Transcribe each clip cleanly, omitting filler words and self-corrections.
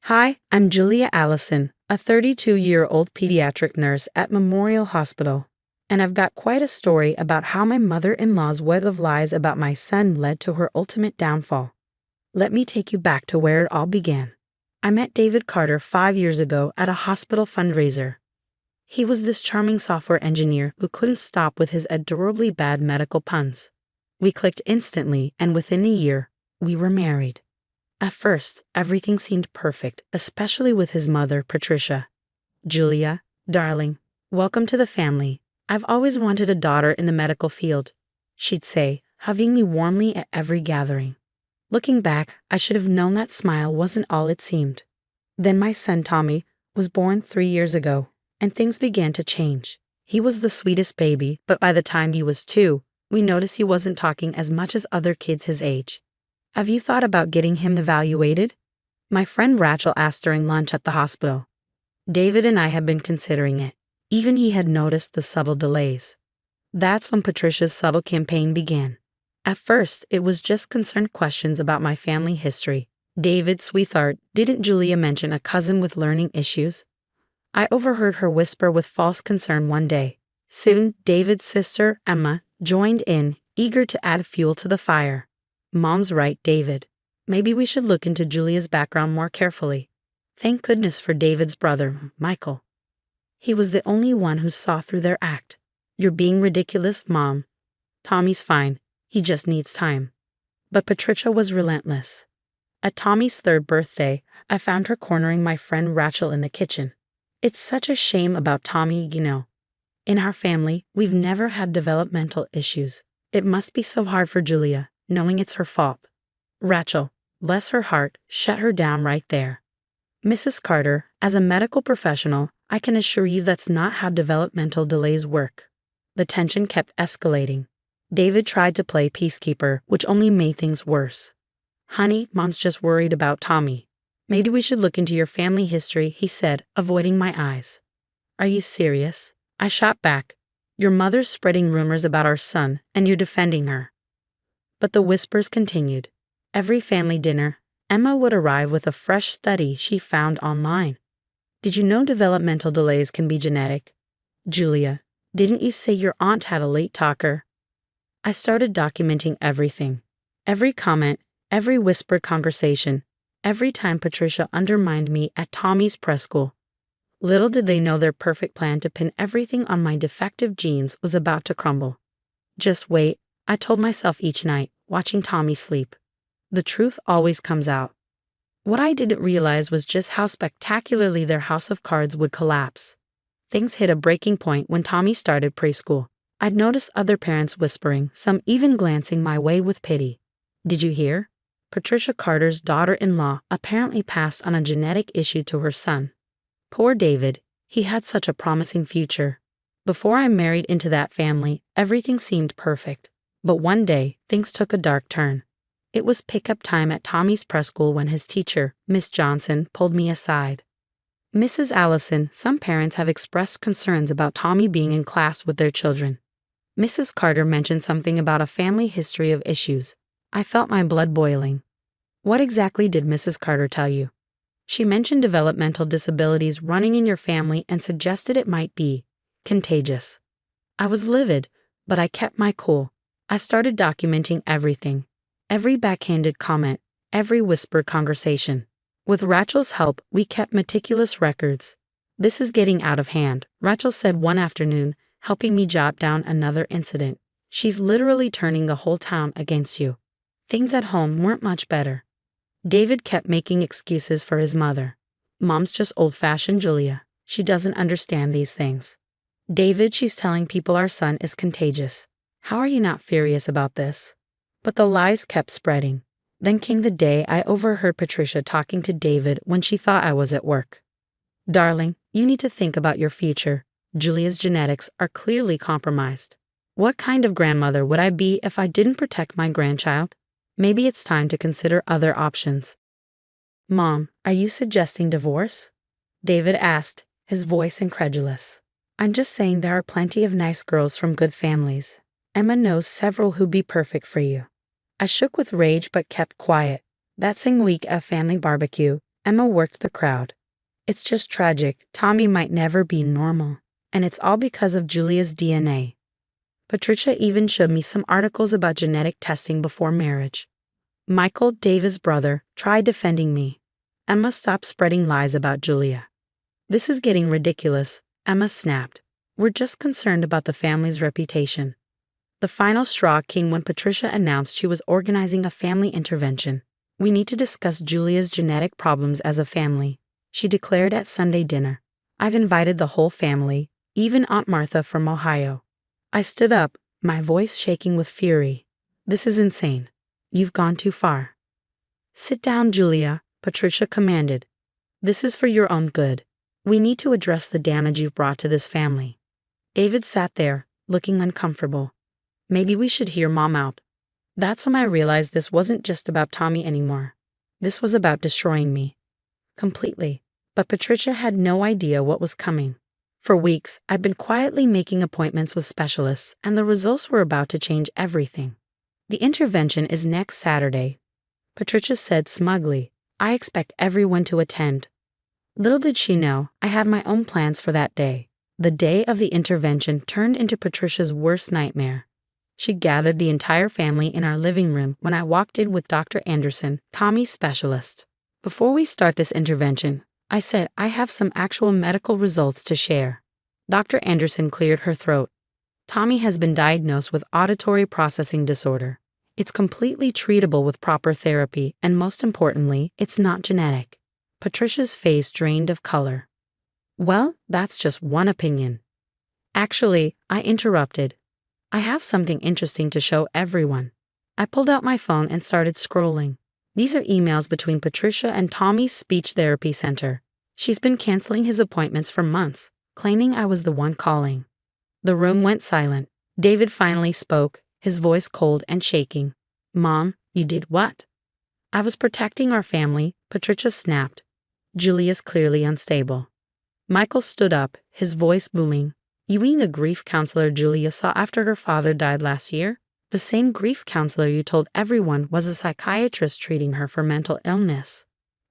Hi, I'm Julia Allison, a 32-year-old pediatric nurse at Memorial Hospital, and I've got quite a story about how my mother-in-law's web of lies about my son led to her ultimate downfall. Let me take you back to where it all began. I met David Carter 5 years ago at a hospital fundraiser. He was this charming software engineer who couldn't stop with his adorably bad medical puns. We clicked instantly, and within a year, we were married. At first, everything seemed perfect, especially with his mother, Patricia. "Julia, darling, welcome to the family. I've always wanted a daughter in the medical field," she'd say, hugging me warmly at every gathering. Looking back, I should have known that smile wasn't all it seemed. Then my son, Tommy, was born 3 years ago, and things began to change. He was the sweetest baby, but by the time he was 2, we noticed he wasn't talking as much as other kids his age. "Have you thought about getting him evaluated?" my friend Rachel asked during lunch at the hospital. David and I had been considering it. Even he had noticed the subtle delays. That's when Patricia's subtle campaign began. At first, it was just concerned questions about my family history. "David, sweetheart, didn't Julia mention a cousin with learning issues?" I overheard her whisper with false concern one day. Soon, David's sister, Emma, joined in, eager to add fuel to the fire. "Mom's right, David. Maybe we should look into Julia's background more carefully." Thank goodness for David's brother, Michael. He was the only one who saw through their act. "You're being ridiculous, Mom. Tommy's fine. He just needs time." But Patricia was relentless. At Tommy's 3rd birthday, I found her cornering my friend Rachel in the kitchen. "It's such a shame about Tommy, you know. In our family, we've never had developmental issues. It must be so hard for Julia, knowing it's her fault." Rachel, bless her heart, shut her down right there. "Mrs. Carter, as a medical professional, I can assure you that's not how developmental delays work." The tension kept escalating. David tried to play peacekeeper, which only made things worse. "Honey, Mom's just worried about Tommy. Maybe we should look into your family history," he said, avoiding my eyes. "Are you serious?" I shot back. "Your mother's spreading rumors about our son, and you're defending her." But the whispers continued. Every family dinner, Emma would arrive with a fresh study she found online. "Did you know developmental delays can be genetic?" "Julia, didn't you say your aunt had a late talker?" I started documenting everything. Every comment, every whispered conversation, every time Patricia undermined me at Tommy's preschool. Little did they know their perfect plan to pin everything on my defective genes was about to crumble. "Just wait," I told myself each night, watching Tommy sleep. "The truth always comes out." What I didn't realize was just how spectacularly their house of cards would collapse. Things hit a breaking point when Tommy started preschool. I'd noticed other parents whispering, some even glancing my way with pity. "Did you hear? Patricia Carter's daughter-in-law apparently passed on a genetic issue to her son." Poor David, he had such a promising future. Before I married into that family, everything seemed perfect. But one day, things took a dark turn. It was pickup time at Tommy's preschool when his teacher, Miss Johnson, pulled me aside. "Mrs. Allison, some parents have expressed concerns about Tommy being in class with their children." Mrs. Carter mentioned something about a family history of issues. I felt my blood boiling. "What exactly did Mrs. Carter tell you?" "She mentioned developmental disabilities running in your family and suggested it might be contagious." I was livid, but I kept my cool. I started documenting everything. Every backhanded comment, every whispered conversation. With Rachel's help, we kept meticulous records. "This is getting out of hand," Rachel said one afternoon, helping me jot down another incident. "She's literally turning the whole town against you." Things at home weren't much better. David kept making excuses for his mother. "Mom's just old-fashioned Julia. She doesn't understand these things." "David, she's telling people our son is contagious. How are you not furious about this?" But the lies kept spreading. Then came the day I overheard Patricia talking to David when she thought I was at work. "Darling, you need to think about your future. Julia's genetics are clearly compromised. What kind of grandmother would I be if I didn't protect my grandchild? Maybe it's time to consider other options." "Mom, are you suggesting divorce?" David asked, his voice incredulous. "I'm just saying there are plenty of nice girls from good families. Emma knows several who'd be perfect for you." I shook with rage but kept quiet. That same week at family barbecue, Emma worked the crowd. It's just tragic. Tommy might never be normal. And it's all because of Julia's DNA. Patricia even showed me some articles about genetic testing before marriage. Michael, David's brother, tried defending me. Emma stopped spreading lies about Julia. This is getting ridiculous, Emma snapped. We're just concerned about the family's reputation. The final straw came when Patricia announced she was organizing a family intervention. We need to discuss Julia's genetic problems as a family, she declared at Sunday dinner. I've invited the whole family, even Aunt Martha from Ohio. I stood up, my voice shaking with fury. This is insane. You've gone too far. Sit down, Julia, Patricia commanded. This is for your own good. We need to address the damage you've brought to this family. David sat there, looking uncomfortable. Maybe we should hear Mom out. That's when I realized this wasn't just about Tommy anymore. This was about destroying me. Completely. But Patricia had no idea what was coming. For weeks, I'd been quietly making appointments with specialists, and the results were about to change everything. The intervention is next Saturday, Patricia said smugly. I expect everyone to attend. Little did she know, I had my own plans for that day. The day of the intervention turned into Patricia's worst nightmare. She gathered the entire family in our living room when I walked in with Dr. Anderson, Tommy's specialist. Before we start this intervention, I said I have some actual medical results to share. Dr. Anderson cleared her throat. Tommy has been diagnosed with auditory processing disorder. It's completely treatable with proper therapy, and most importantly, it's not genetic. Patricia's face drained of color. Well, that's just one opinion. Actually, I interrupted. I have something interesting to show everyone. I pulled out my phone and started scrolling. These are emails between Patricia and Tommy's speech therapy center. She's been canceling his appointments for months, claiming I was the one calling. The room went silent. David finally spoke, his voice cold and shaking. Mom, you did what? I was protecting our family, Patricia snapped. Julia's clearly unstable. Michael stood up, his voice booming. You mean the grief counselor Julia saw after her father died last year? The same grief counselor you told everyone was a psychiatrist treating her for mental illness.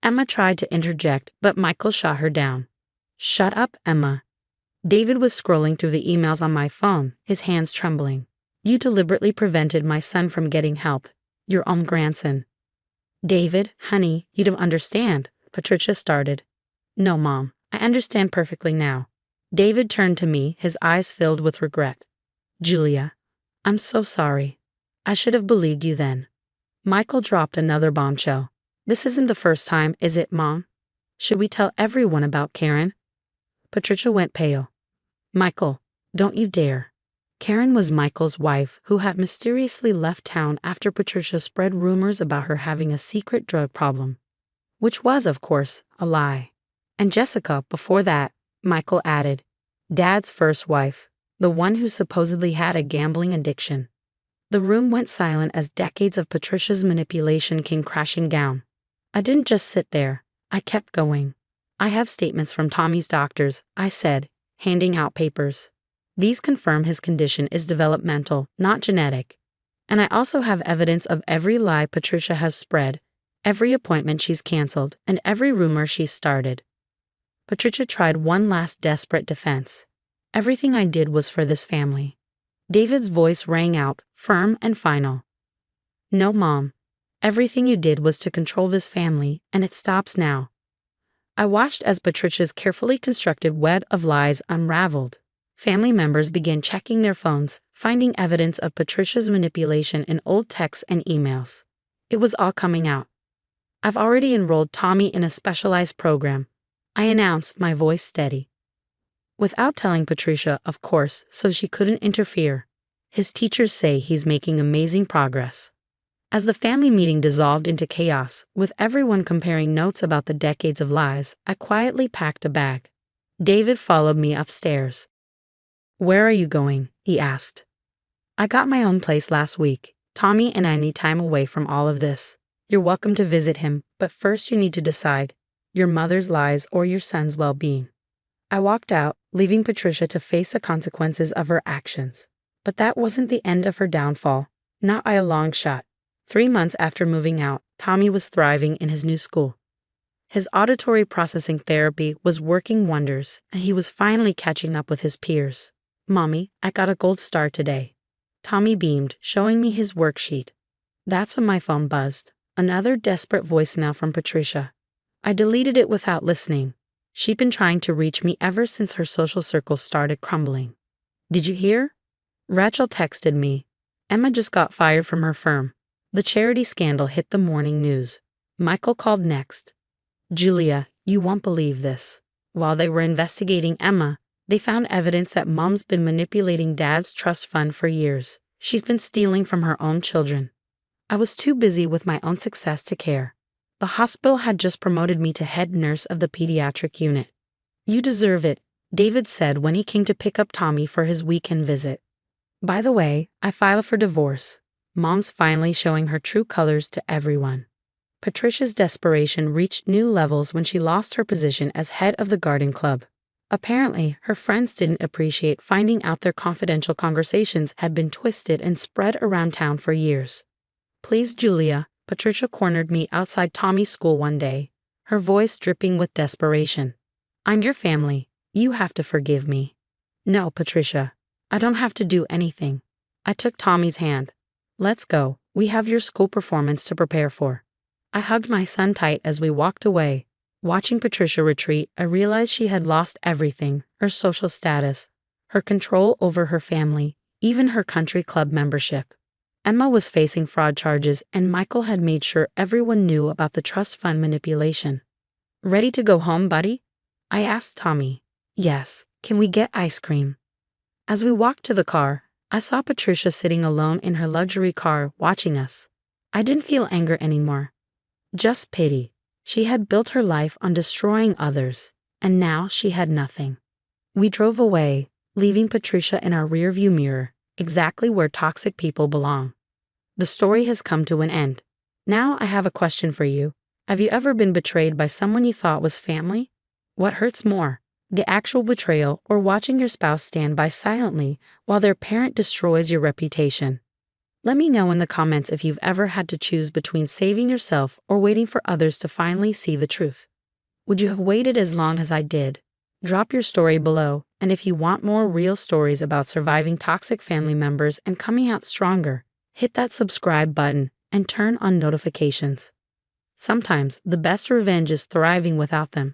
Emma tried to interject, but Michael shot her down. Shut up, Emma. David was scrolling through the emails on my phone, his hands trembling. You deliberately prevented my son from getting help. Your own grandson. David, honey, you don't understand, Patricia started. No, Mom, I understand perfectly now. David turned to me, his eyes filled with regret. Julia, I'm so sorry. I should have believed you then. Michael dropped another bombshell. This isn't the first time, is it, Mom? Should we tell everyone about Karen? Patricia went pale. Michael, don't you dare. Karen was Michael's wife who had mysteriously left town after Patricia spread rumors about her having a secret drug problem. Which was, of course, a lie. And Jessica, before that, Michael added. Dad's first wife, the one who supposedly had a gambling addiction. The room went silent as decades of Patricia's manipulation came crashing down. I didn't just sit there. I kept going. I have statements from Tommy's doctors, I said, handing out papers. These confirm his condition is developmental, not genetic. And I also have evidence of every lie Patricia has spread, every appointment she's canceled, and every rumor she's started. Patricia tried one last desperate defense. Everything I did was for this family. David's voice rang out, firm and final. No, Mom. Everything you did was to control this family, and it stops now. I watched as Patricia's carefully constructed web of lies unraveled. Family members began checking their phones, finding evidence of Patricia's manipulation in old texts and emails. It was all coming out. I've already enrolled Tommy in a specialized program. I announced, my voice steady. Without telling Patricia, of course, so she couldn't interfere. His teachers say he's making amazing progress. As the family meeting dissolved into chaos, with everyone comparing notes about the decades of lies, I quietly packed a bag. David followed me upstairs. Where are you going? He asked. I got my own place last week. Tommy and I need time away from all of this. You're welcome to visit him, but first you need to decide your mother's lies or your son's well-being. I walked out, leaving Patricia to face the consequences of her actions. But that wasn't the end of her downfall, not by a long shot. 3 months after moving out, Tommy was thriving in his new school. His auditory processing therapy was working wonders, and he was finally catching up with his peers. "Mommy, I got a gold star today." Tommy beamed, showing me his worksheet. That's when my phone buzzed. Another desperate voicemail from Patricia. I deleted it without listening. She'd been trying to reach me ever since her social circle started crumbling. "Did you hear?" Rachel texted me. "Emma just got fired from her firm." The charity scandal hit the morning news. Michael called next. "Julia, you won't believe this. While they were investigating Emma, they found evidence that Mom's been manipulating Dad's trust fund for years. She's been stealing from her own children." I was too busy with my own success to care. The hospital had just promoted me to head nurse of the pediatric unit. "You deserve it," David said when he came to pick up Tommy for his weekend visit. "By the way, I filed for divorce." Mom's finally showing her true colors to everyone. Patricia's desperation reached new levels when she lost her position as head of the garden club. Apparently, her friends didn't appreciate finding out their confidential conversations had been twisted and spread around town for years. "Please, Julia," Patricia cornered me outside Tommy's school one day, her voice dripping with desperation. "I'm your family. You have to forgive me." "No, Patricia. I don't have to do anything." I took Tommy's hand. "Let's go. We have your school performance to prepare for." I hugged my son tight as we walked away. Watching Patricia retreat, I realized she had lost everything: her social status, her control over her family, even her country club membership. Emma was facing fraud charges, and Michael had made sure everyone knew about the trust fund manipulation. "Ready to go home, buddy?" I asked Tommy. "Yes. Can we get ice cream?" As we walked to the car, I saw Patricia sitting alone in her luxury car watching us. I didn't feel anger anymore. Just pity. She had built her life on destroying others, and now she had nothing. We drove away, leaving Patricia in our rearview mirror, exactly where toxic people belong. The story has come to an end. Now I have a question for you. Have you ever been betrayed by someone you thought was family? What hurts more, the actual betrayal or watching your spouse stand by silently while their parent destroys your reputation? Let me know in the comments if you've ever had to choose between saving yourself or waiting for others to finally see the truth. Would you have waited as long as I did? Drop your story below, and if you want more real stories about surviving toxic family members and coming out stronger, hit that subscribe button and turn on notifications. Sometimes the best revenge is thriving without them.